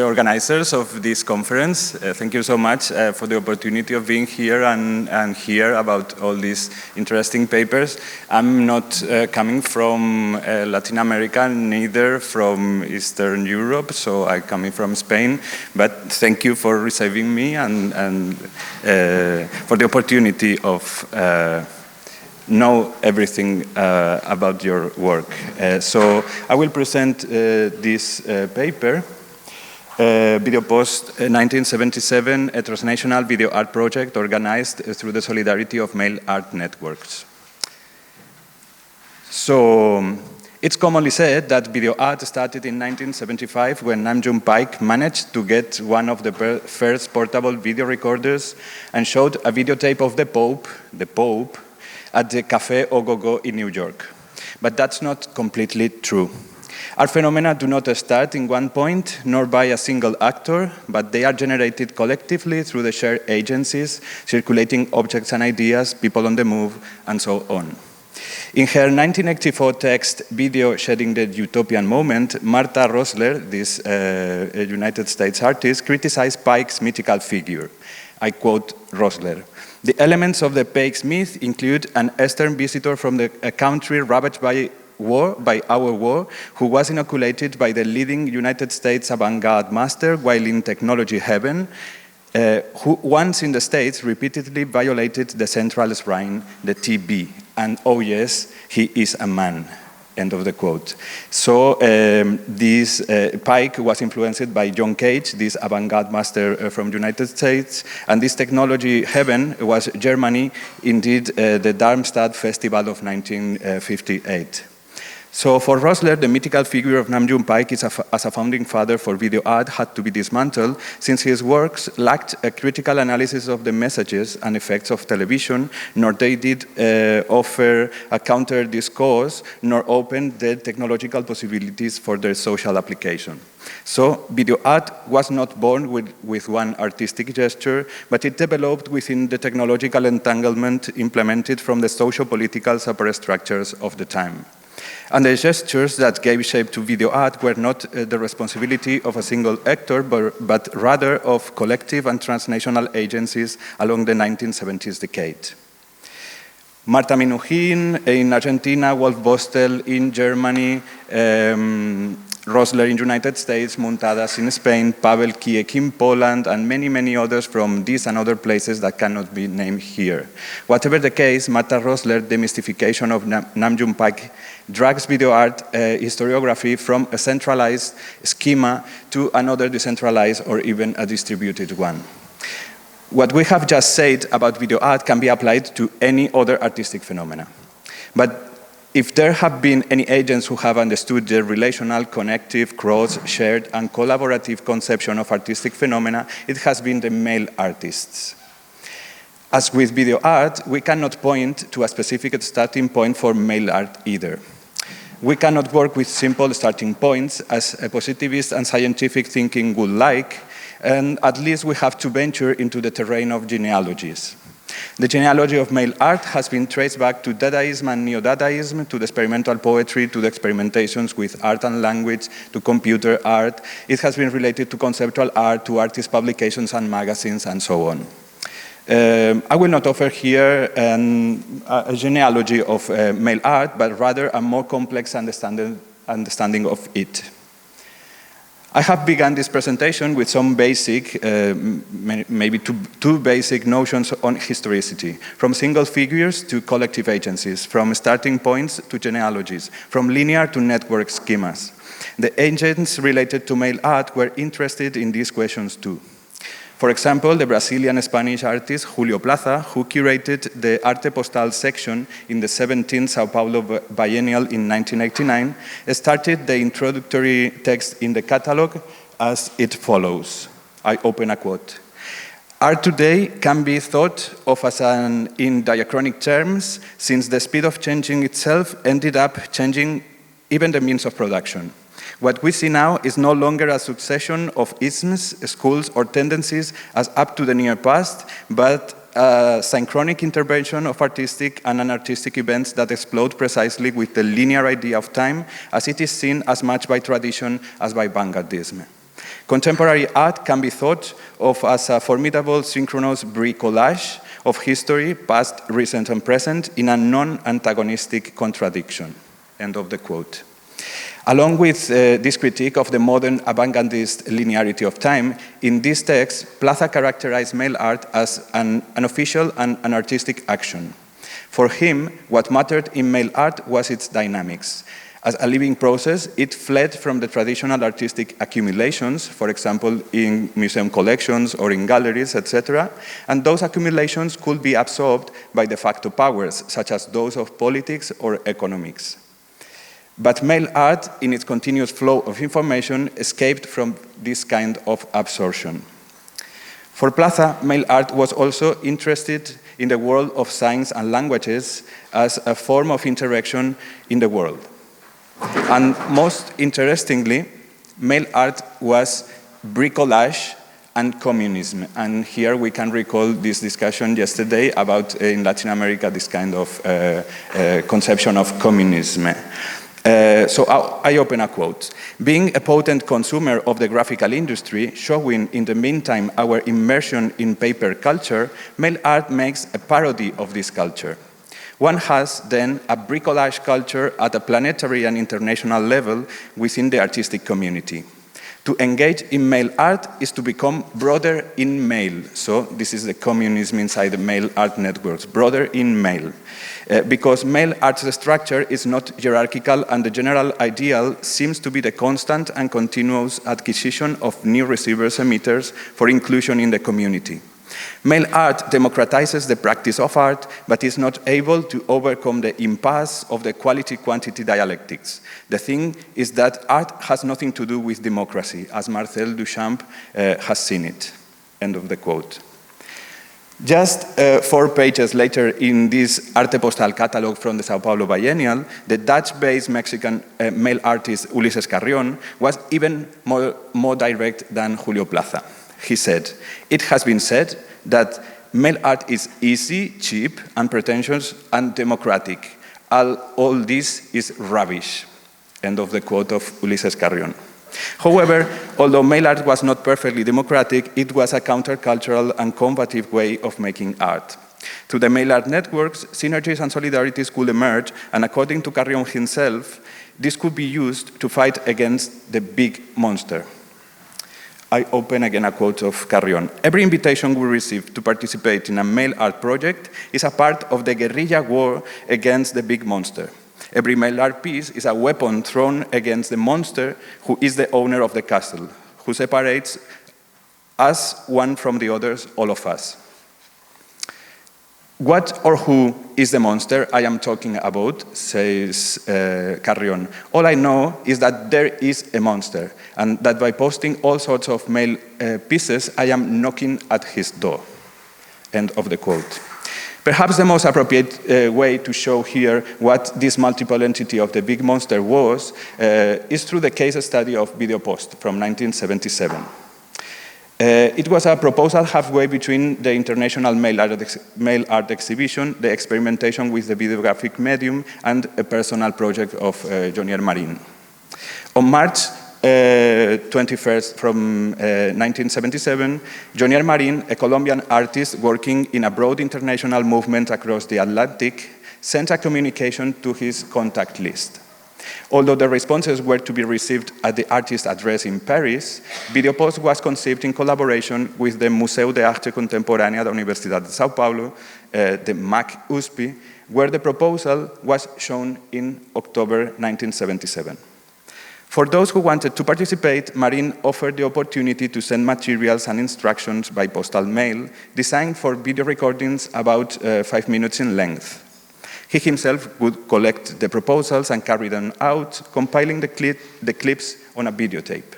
Organizers of this conference. Thank you so much for the opportunity of being here and hear about all these interesting papers. I'm not coming from Latin America, neither from Eastern Europe, so I'm coming from Spain. But thank you for receiving me and for the opportunity of know everything about your work. So I will present this paper. Videopost 1977, a transnational video art project organized through the solidarity of male art networks. So, it's commonly said that video art started in 1975 when Nam June Paik managed to get one of the first portable video recorders and showed a videotape of the Pope, at the Café Au Go-Go in New York. But that's not completely true. Art phenomena do not start in one point, nor by a single actor, but they are generated collectively through the shared agencies, circulating objects and ideas, people on the move, and so on. In her 1984 text, Video Shedding the Utopian Moment, Martha Rosler, this United States artist, criticized Paik's mythical figure. I quote Rosler. The elements of the Paik's myth include an Eastern visitor from a country ravaged by our war, who was inoculated by the leading United States avant-garde master while in technology heaven, who once in the States repeatedly violated the central shrine, the TB. And oh yes, he is a man. End of the quote. So this Paik was influenced by John Cage, this avant-garde master from United States, and this technology heaven was Germany, indeed the Darmstadt Festival of 1958. So for Rosler, the mythical figure of Nam June Paik as a founding father for video art had to be dismantled, since his works lacked a critical analysis of the messages and effects of television, nor they did offer a counter discourse, nor open the technological possibilities for their social application. So video art was not born with one artistic gesture, but it developed within the technological entanglement implemented from the socio-political superstructures of the time. And the gestures that gave shape to video art were not the responsibility of a single actor, but rather of collective and transnational agencies along the 1970s decade. Marta Minujín in Argentina, Wolf Bostel in Germany, Rosler in United States, Muntadas in Spain, Pavel Kijek in Poland, and many, many others from these and other places that cannot be named here. Whatever the case, Marta Rosler's demystification of Nam June Paik drags video art historiography from a centralized schema to another decentralized or even a distributed one. What we have just said about video art can be applied to any other artistic phenomena. But if there have been any agents who have understood the relational, connective, cross, shared, and collaborative conception of artistic phenomena, it has been the male artists. As with video art, we cannot point to a specific starting point for male art either. We cannot work with simple starting points, as a positivist and scientific thinking would like, and at least we have to venture into the terrain of genealogies. The genealogy of male art has been traced back to Dadaism and Neo-Dadaism, to the experimental poetry, to the experimentations with art and language, to computer art. It has been related to conceptual art, to artist publications and magazines, and so on. I will not offer here a genealogy of male art, but rather a more complex understanding of it. I have begun this presentation with some basic, maybe two basic notions on historicity, from single figures to collective agencies, from starting points to genealogies, from linear to network schemas. The agents related to male art were interested in these questions too. For example, the Brazilian-Spanish artist Julio Plaza, who curated the Arte Postal section in the 17th Sao Paulo Biennial in 1989, started the introductory text in the catalog as it follows. I open a quote. Art today can be thought of as in diachronic terms, since the speed of changing itself ended up changing even the means of production. What we see now is no longer a succession of isms, schools, or tendencies as up to the near past, but a synchronic intervention of artistic and unartistic events that explode precisely with the linear idea of time, as it is seen as much by tradition as by vanguardism. Contemporary art can be thought of as a formidable synchronous bricolage of history, past, recent, and present, in a non-antagonistic contradiction. End of the quote. Along with this critique of the modern avant-gardist linearity of time, in this text, Plaza characterized mail art as an official and an artistic action. For him, what mattered in mail art was its dynamics. As a living process, it fled from the traditional artistic accumulations, for example, in museum collections or in galleries, etc., and those accumulations could be absorbed by de facto powers, such as those of politics or economics. But mail art, in its continuous flow of information, escaped from this kind of absorption. For Plaza, mail art was also interested in the world of signs and languages as a form of interaction in the world. And most interestingly, mail art was bricolage and communism. And here we can recall this discussion yesterday about, in Latin America, this kind of conception of communism. So I open a quote. Being a potent consumer of the graphical industry, showing in the meantime our immersion in paper culture, mail art makes a parody of this culture. One has then a bricolage culture at a planetary and international level within the artistic community. To engage in mail art is to become broader in mail. So this is the communism inside the mail art networks, broader in mail. Because mail art's structure is not hierarchical and the general ideal seems to be the constant and continuous acquisition of new receivers emitters for inclusion in the community. Mail art democratizes the practice of art, but is not able to overcome the impasse of the quality-quantity dialectics. The thing is that art has nothing to do with democracy, as Marcel Duchamp has seen it. End of the quote. Just 4 pages later in this Arte Postal catalog from the Sao Paulo Biennial, the Dutch-based Mexican mail artist Ulises Carrion was even more direct than Julio Plaza. He said, "It has been said that mail art is easy, cheap, unpretentious, and democratic. All this is rubbish." End of the quote of Ulises Carrion. However, although mail art was not perfectly democratic, it was a countercultural and combative way of making art. Through the mail art networks, synergies and solidarities could emerge, and according to Carrion himself, this could be used to fight against the big monster. I open again a quote of Carrion. "Every invitation we receive to participate in a mail art project is a part of the guerrilla war against the big monster. Every mail art piece is a weapon thrown against the monster who is the owner of the castle, who separates us one from the others, all of us." "What or who is the monster I am talking about?" says Carrion. "All I know is that there is a monster, and that by posting all sorts of mail pieces, I am knocking at his door." End of the quote. Perhaps the most appropriate way to show here what this multiple entity of the big monster was is through the case study of Videopost from 1977. It was a proposal halfway between the International Mail Art Exhibition, the experimentation with the videographic medium, and a personal project of Jonier Marin. On March 21st from 1977, Jonier Marin, a Colombian artist working in a broad international movement across the Atlantic, sent a communication to his contact list. Although the responses were to be received at the artist's address in Paris, Videopost was conceived in collaboration with the Museu de Arte Contemporánea da Universidad de Sao Paulo, the MAC-USP, where the proposal was shown in October 1977. For those who wanted to participate, Marin offered the opportunity to send materials and instructions by postal mail, designed for video recordings about 5 minutes in length. He himself would collect the proposals and carry them out, compiling the clips on a videotape.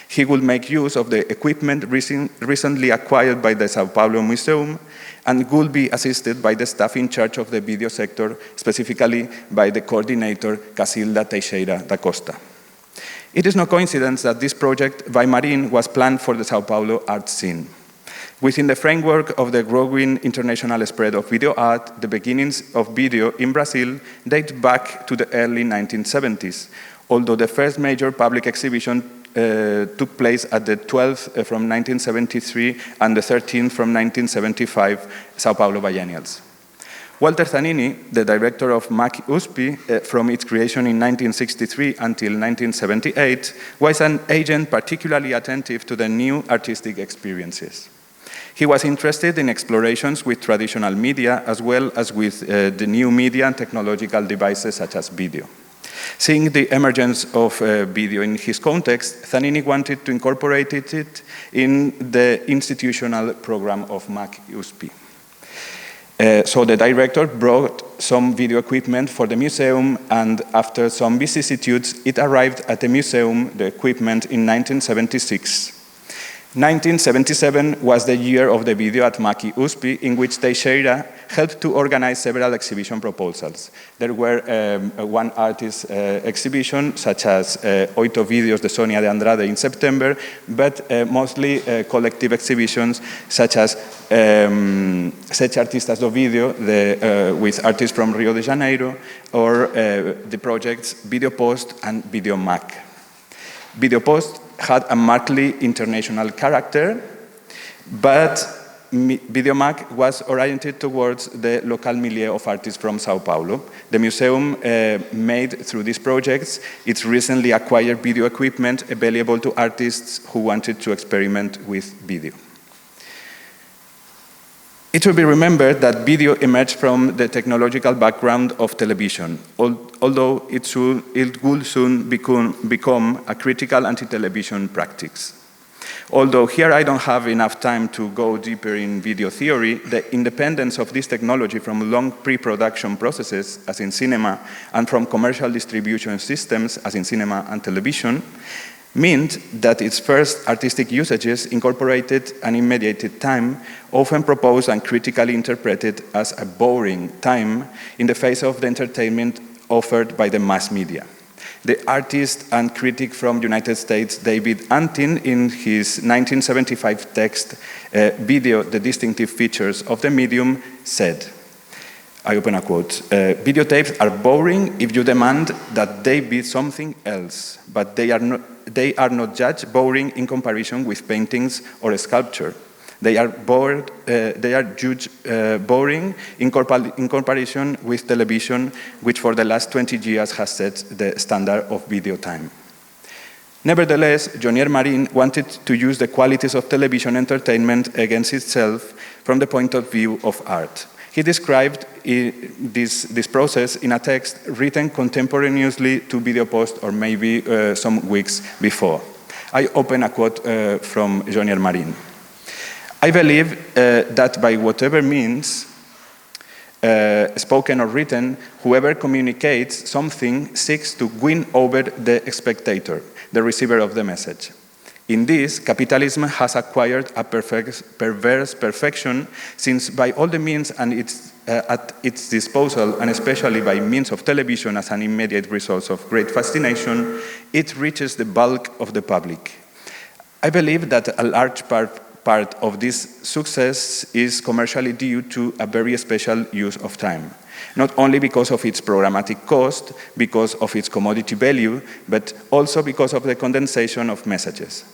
He would make use of the equipment recently acquired by the Sao Paulo Museum and would be assisted by the staff in charge of the video sector, specifically by the coordinator Casilda Teixeira da Costa. It is no coincidence that this project by Marin was planned for the Sao Paulo art scene. Within the framework of the growing international spread of video art, the beginnings of video in Brazil date back to the early 1970s, although the first major public exhibition took place at the 12th from 1973 and the 13th from 1975 Sao Paulo biennials. Walter Zanini, the director of MAC USP from its creation in 1963 until 1978, was an agent particularly attentive to the new artistic experiences. He was interested in explorations with traditional media as well as with the new media and technological devices such as video. Seeing the emergence of video in his context, Zanini wanted to incorporate it in the institutional program of MAC USP. So the director brought some video equipment for the museum, and after some vicissitudes, it arrived at the museum, the equipment, in 1976. 1977 was the year of the video at MAC USP, in which Teixeira helped to organize several exhibition proposals. There were one artist exhibition, such as Oito Videos de Sonia de Andrade in September, but mostly collective exhibitions, such as Sete Artistas do Video, with artists from Rio de Janeiro, or the projects Videopost and Videomac. Videopost had a markedly international character, but Videomac was oriented towards the local milieu of artists from Sao Paulo. The museum made through these projects its recently acquired video equipment available to artists who wanted to experiment with video. It should be remembered that video emerged from the technological background of television, although it will soon become a critical anti-television practice. Although here I don't have enough time to go deeper in video theory, the independence of this technology from long pre-production processes, as in cinema, and from commercial distribution systems, as in cinema and television, meant that its first artistic usages incorporated an immediate time, often proposed and critically interpreted as a boring time in the face of the entertainment offered by the mass media. The artist and critic from the United States, David Antin, in his 1975 text, Video, The Distinctive Features of the Medium, said, I open a quote, videotapes are boring if you demand that they be something else, but they are not judged boring in comparison with paintings or sculpture. They are judged boring in comparison with television, which for the last 20 years has set the standard of video time. Nevertheless, Jonier Marin wanted to use the qualities of television entertainment against itself from the point of view of art. He described this process in a text written contemporaneously to Videopost, or maybe some weeks before. I open a quote from Jonier Marin. I believe that by whatever means, spoken or written, whoever communicates something seeks to win over the spectator, the receiver of the message. In this, capitalism has acquired a perverse perfection, since by all the means at its disposal, and especially by means of television as an immediate resource of great fascination, it reaches the bulk of the public. I believe that a large part of this success is commercially due to a very special use of time. Not only because of its programmatic cost, because of its commodity value, but also because of the condensation of messages.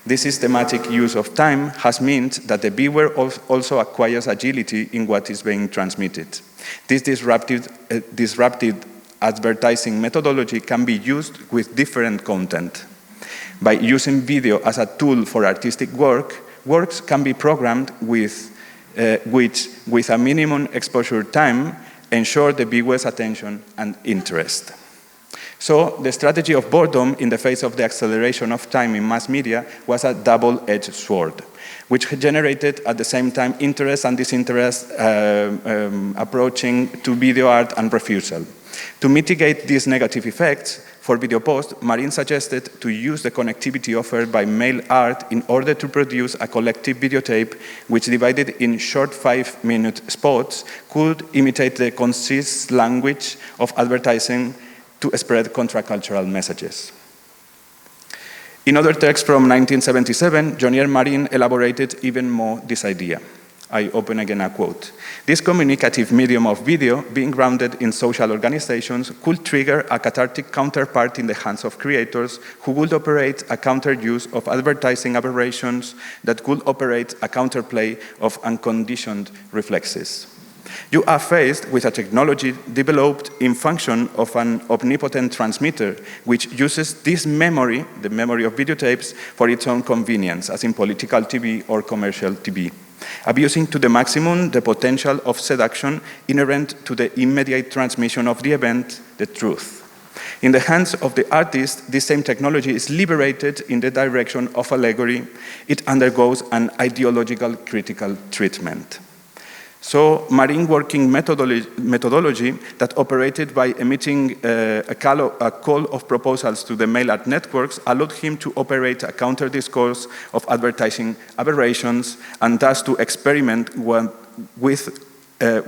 This systematic use of time has meant that the viewer also acquires agility in what is being transmitted. This disrupted advertising methodology can be used with different content. By using video as a tool for artistic works can be programmed which, with a minimum exposure time, ensure the viewer's attention and interest. So the strategy of boredom in the face of the acceleration of time in mass media was a double-edged sword, which generated at the same time interest and disinterest approaching to video art and refusal. To mitigate these negative effects, for Videopost, Marin suggested to use the connectivity offered by mail art in order to produce a collective videotape which, divided in short 5-minute spots, could imitate the concise language of advertising to spread contracultural messages. In other texts from 1977, Jonier Marin elaborated even more this idea. I open again a quote. This communicative medium of video, being grounded in social organizations, could trigger a cathartic counterpart in the hands of creators who would operate a counter-use of advertising aberrations that could operate a counterplay of unconditioned reflexes. You are faced with a technology developed in function of an omnipotent transmitter, which uses this memory, the memory of videotapes, for its own convenience, as in political TV or commercial TV, abusing to the maximum the potential of seduction inherent to the immediate transmission of the event, the truth. In the hands of the artist, this same technology is liberated in the direction of allegory. It undergoes an ideological critical treatment. So, Marine working methodology that operated by emitting a call of proposals to the mail art networks allowed him to operate a counter-discourse of advertising aberrations and thus to experiment with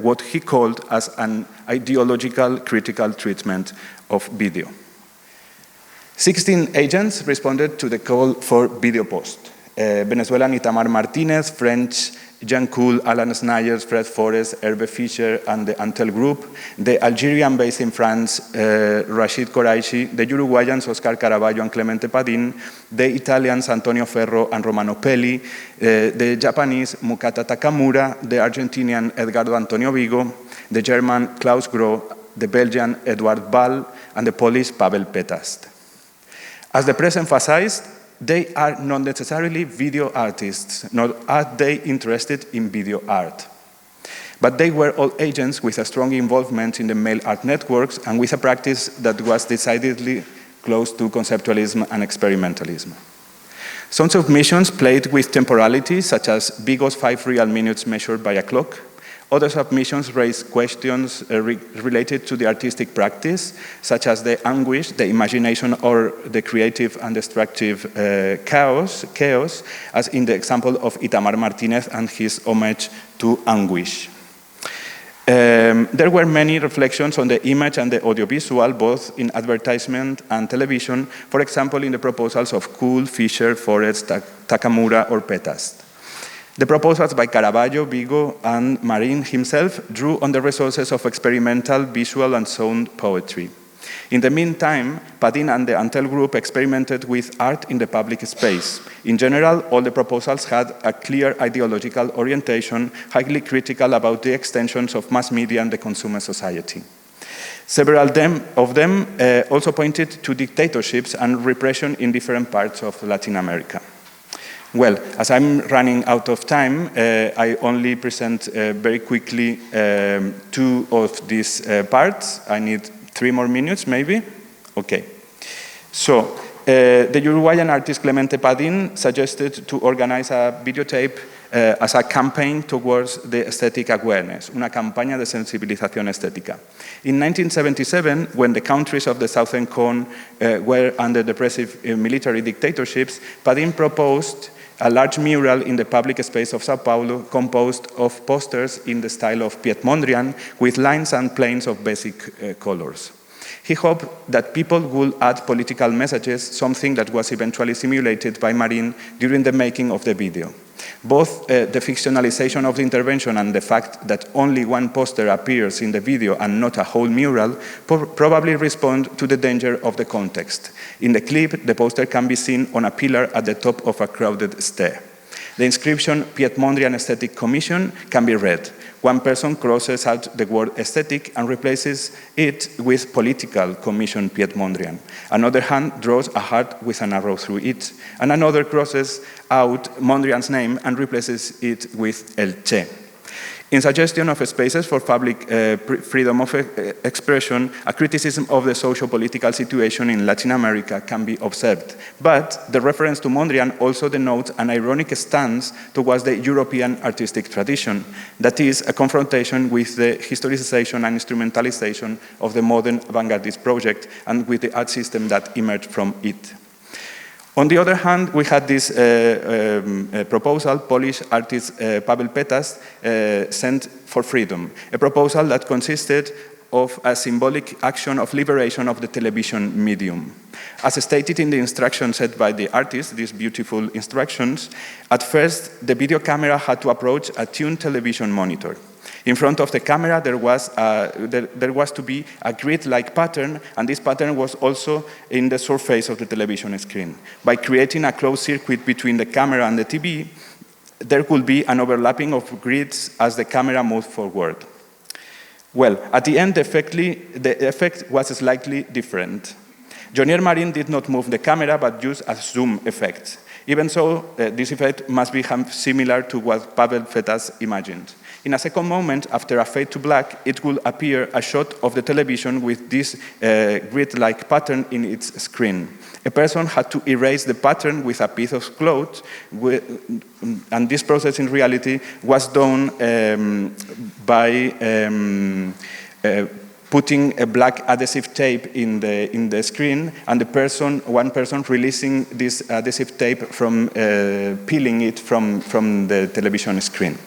what he called as an ideological critical treatment of video. 16 agents responded to the call for Videopost. Venezuelan Itamar Martinez, French Jean Cool, Alan Snyders, Fred Forrest, Hervé Fischer, and the Antel Group, the Algerian based in France, Rachid Koraishi, the Uruguayans Oscar Caraballo and Clemente Padin, the Italians Antonio Ferro and Romano Pelli, the Japanese Mukata Takamura, the Argentinian Edgardo Antonio Vigo, the German Klaus Groh, the Belgian Eduard Ball, and the Polish Pavel Petast. As the press emphasized, they are not necessarily video artists, nor are they interested in video art. But they were all agents with a strong involvement in the mail art networks and with a practice that was decidedly close to conceptualism and experimentalism. Some submissions played with temporality, such as Vigo's 5 real minutes measured by a clock. Other submissions raised questions related to the artistic practice, such as the anguish, the imagination, or the creative and destructive chaos, as in the example of Itamar Martinez and his homage to anguish. There were many reflections on the image and the audiovisual, both in advertisement and television, for example, in the proposals of Cool, Fischer, Forrest, Takamura, or Petast. The proposals by Caraballo, Vigo, and Marin himself drew on the resources of experimental visual and sound poetry. In the meantime, Padin and the Antel Group experimented with art in the public space. In general, all the proposals had a clear ideological orientation, highly critical about the extensions of mass media and the consumer society. Several of them also pointed to dictatorships and repression in different parts of Latin America. Well, as I'm running out of time, I only present very quickly 2 of these parts. I need 3 more minutes, maybe? Okay. So, the Uruguayan artist Clemente Padin suggested to organize a videotape as a campaign towards the aesthetic awareness, una campaña de sensibilización estética. In 1977, when the countries of the Southern Cone were under depressive military dictatorships, Padin proposed a large mural in the public space of Sao Paulo composed of posters in the style of Piet Mondrian with lines and planes of basic colors. He hoped that people would add political messages, something that was eventually simulated by Marin during the making of the video. Both the fictionalization of the intervention and the fact that only one poster appears in the video and not a whole mural probably respond to the danger of the context. In the clip, the poster can be seen on a pillar at the top of a crowded stair. The inscription Piet Mondrian Aesthetic Commission can be read. One person crosses out the word aesthetic and replaces it with political commission Piet Mondrian. Another hand draws a heart with an arrow through it, and another crosses out Mondrian's name and replaces it with El Che. In suggestion of spaces for public freedom of expression, a criticism of the socio-political situation in Latin America can be observed. But the reference to Mondrian also denotes an ironic stance towards the European artistic tradition, that is, a confrontation with the historicization and instrumentalization of the modern avant-gardist project and with the art system that emerged from it. On the other hand, we had this proposal, Polish artist Pavel Petast sent for freedom, a proposal that consisted of a symbolic action of liberation of the television medium. As stated in the instructions set by the artist, these beautiful instructions, at first the video camera had to approach a tuned television monitor. In front of the camera, there was to be a grid-like pattern, and this pattern was also in the surface of the television screen. By creating a closed circuit between the camera and the TV, there could be an overlapping of grids as the camera moved forward. Well, at the end, the effect was slightly different. Jonier Marín did not move the camera, but used a zoom effect. Even so, this effect must be similar to what Pavel Fetas imagined. In a second moment, after a fade to black, it will appear a shot of the television with this grid-like pattern in its screen. A person had to erase the pattern with a piece of cloth, and this process in reality was done by putting a black adhesive tape in the screen, and one person releasing this adhesive tape from peeling it from the television screen.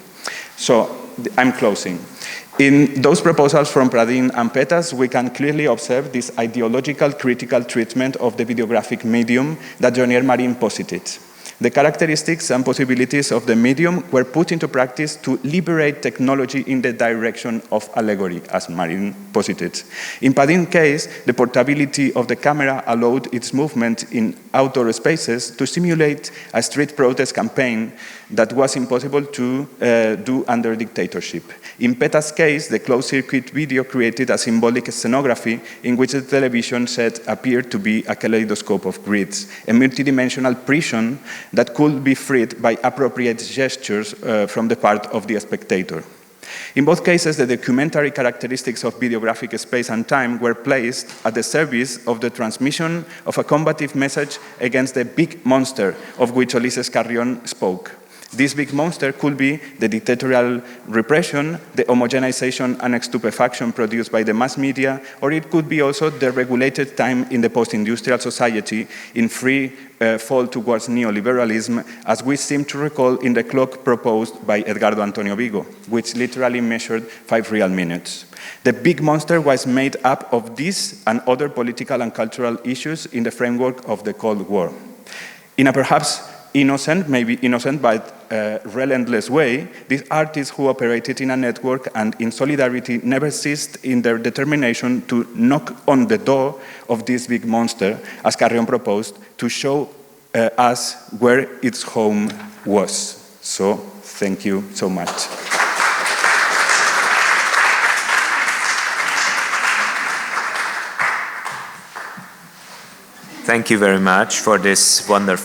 So I'm closing. In those proposals from Pradin and Petas, we can clearly observe this ideological critical treatment of the videographic medium that Jonier Marín posited. The characteristics and possibilities of the medium were put into practice to liberate technology in the direction of allegory, as Marín posited. In Pradin's case, the portability of the camera allowed its movement in outdoor spaces to simulate a street protest campaign that was impossible to do under dictatorship. In Petas' case, the closed-circuit video created a symbolic scenography in which the television set appeared to be a kaleidoscope of grids, a multidimensional prison that could be freed by appropriate gestures from the part of the spectator. In both cases, the documentary characteristics of videographic space and time were placed at the service of the transmission of a combative message against the big monster of which Ulises Carrión spoke. This big monster could be the dictatorial repression, the homogenization and stupefaction produced by the mass media, or it could be also the regulated time in the post-industrial society in free fall towards neoliberalism, as we seem to recall in the clock proposed by Edgardo Antonio Vigo, which literally measured 5 real minutes. The big monster was made up of these and other political and cultural issues in the framework of the Cold War. In a perhaps innocent, maybe innocent, but relentless way, these artists who operated in a network and in solidarity never ceased in their determination to knock on the door of this big monster, as Carrión proposed, to show us where its home was. So, thank you so much. Thank you very much for this wonderful